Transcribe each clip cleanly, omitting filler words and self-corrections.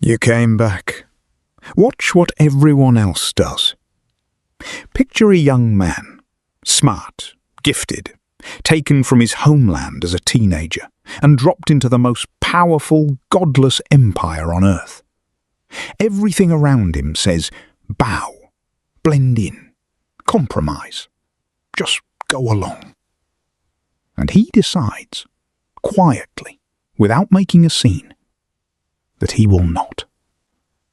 You came back. Watch what everyone else does. Picture a young man, smart, gifted, taken from his homeland as a teenager and dropped into the most powerful, godless empire on earth. Everything around him says, bow, blend in, compromise, just go along. And he decides, quietly, without making a scene, that he will not.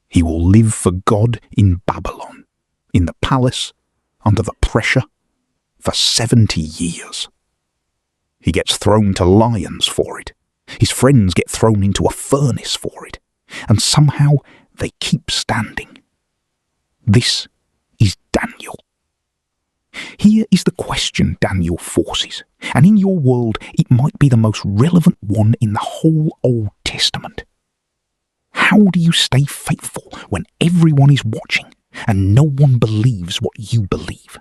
He will live for God in Babylon, in the palace, under the pressure, for 70 years. He gets thrown to lions for it. His friends get thrown into a furnace for it. And somehow they keep standing. This is Daniel. Here is the question Daniel forces, and in your world it might be the most relevant one in the whole Old Testament. How do you stay faithful when everyone is watching and no one believes what you believe?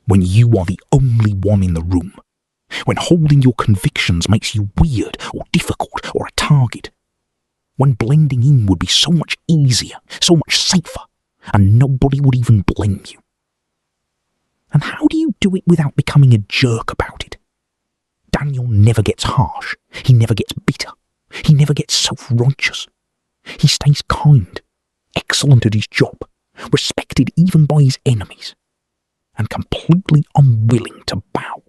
When you are the only one in the room? When holding your convictions makes you weird or difficult or a target? When blending in would be so much easier, so much safer, and nobody would even blame you? And how do you do it without becoming a jerk about it? Daniel never gets harsh. He never gets bitter. He never gets self-righteous. He stays kind, excellent at his job, respected even by his enemies, and completely unwilling to bow.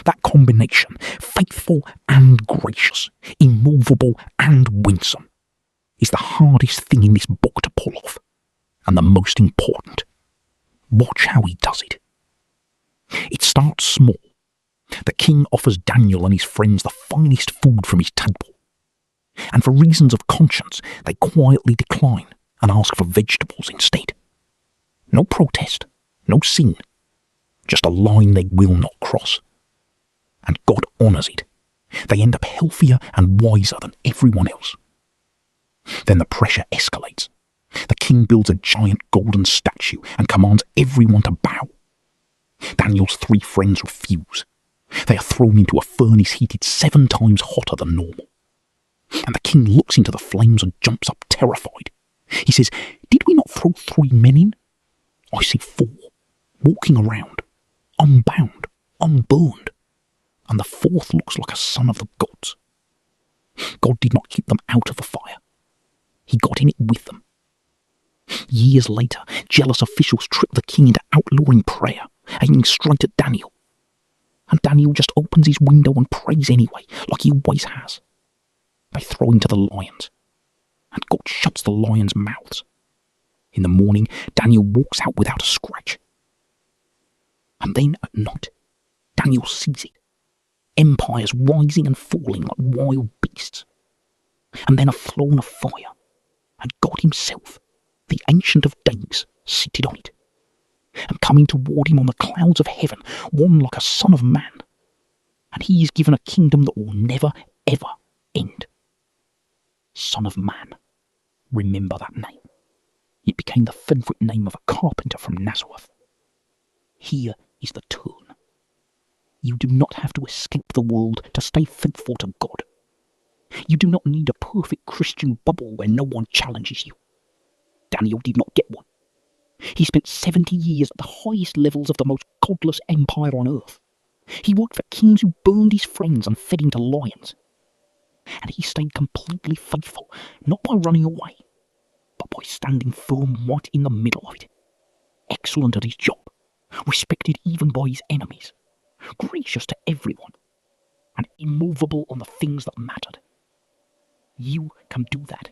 That combination, faithful and gracious, immovable and winsome, is the hardest thing in this book to pull off, and the most important. Watch how he does it. It starts small. The king offers Daniel and his friends the finest food from his table. And for reasons of conscience, they quietly decline and ask for vegetables instead. No protest, no sin, just a line they will not cross. And God honours it. They end up healthier and wiser than everyone else. Then the pressure escalates. The king builds a giant golden statue and commands everyone to bow. Daniel's 3 friends refuse. They are thrown into a furnace heated 7 times hotter than normal. And the king looks into the flames and jumps up terrified. He says, "Did we not throw 3 men in? I see 4, walking around, unbound, unburned. And the 4th looks like a son of the gods." God did not keep them out of the fire. He got in it with them. Years later, jealous officials tricked the king into outlawing prayer, aiming straight at Daniel. And Daniel just opens his window and prays anyway, like he always has. They throw him to the lions, and God shuts the lions' mouths. In the morning, Daniel walks out without a scratch. And then at night, Daniel sees it. Empires rising and falling like wild beasts. And then a throne of fire, and God himself, the Ancient of Days, seated on it. And coming toward him on the clouds of heaven, one like a son of man. And he is given a kingdom that will never, ever end. Son of Man. Remember that name. It became the favourite name of a carpenter from Nazareth. Here is the turn. You do not have to escape the world to stay faithful to God. You do not need a perfect Christian bubble where no one challenges you. Daniel did not get one. He spent 70 years at the highest levels of the most godless empire on earth. He worked for kings who burned his friends and fed him to lions. And he stayed completely faithful, not by running away, but by standing firm right in the middle of it. Excellent at his job, respected even by his enemies, gracious to everyone, and immovable on the things that mattered. You can do that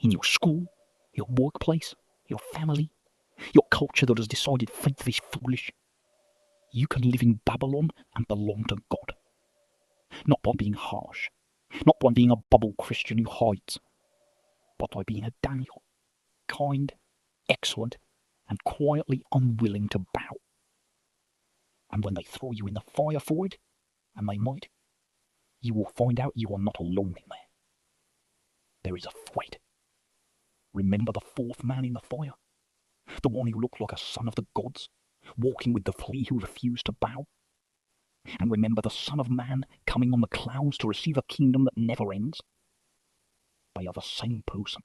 in your school, your workplace, your family, your culture that has decided faith is foolish. You can live in Babylon and belong to God. Not by being harsh, not by being a bubble Christian who hides, but by being a Daniel, kind, excellent, and quietly unwilling to bow. And when they throw you in the fire for it, and they might, you will find out you are not alone in there. There is a threat. Remember the 4th man in the fire? The one who looked like a son of the gods, walking with the 3 who refused to bow? And remember the Son of Man coming on the clouds to receive a kingdom that never ends? they are the same person,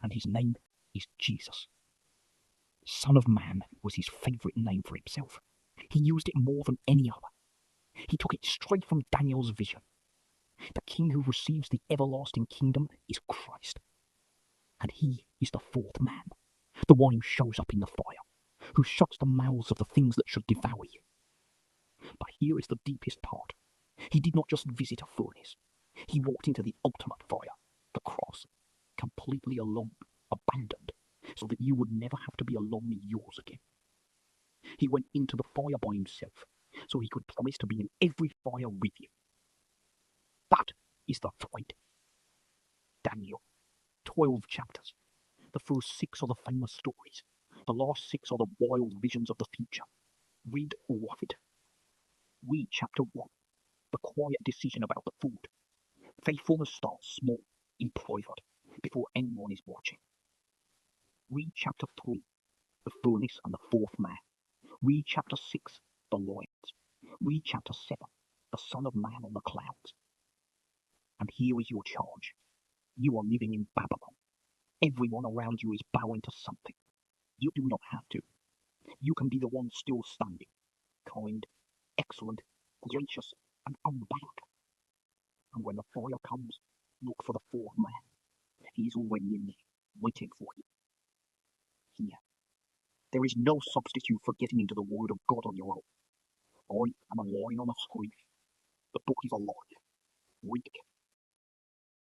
and his name is Jesus. Son of Man was his favourite name for himself. He used it more than any other. He took it straight from Daniel's vision. The king who receives the everlasting kingdom is Christ. And he is the fourth man, the one who shows up in the fire, who shuts the mouths of the things that should devour you. But here is the deepest part. He did not just visit a furnace. He walked into the ultimate fire, the cross, completely alone, abandoned, so that you would never have to be alone in yours again. He went into the fire by himself, so he could promise to be in every fire with you. That is the thread. Daniel, 12 chapters. The first 6 are the famous stories. The last 6 are the wild visions of the future. Read all of it. Read chapter 1, the quiet decision about the food. Faithfulness starts small, in private, before anyone is watching. Read chapter 3, the furnace and the fourth man. Read chapter 6, the lions. Read chapter 7, the Son of Man on the clouds. And here is your charge. You are living in Babylon. Everyone around you is bowing to something. You do not have to. You can be the one still standing, kind, excellent, gracious, and unbound. And when the fire comes, look for the fourth man. He is already in there, waiting for you. Here. There is no substitute for getting into the Word of God on your own. I am a lion on a street. The book is alive. Read it.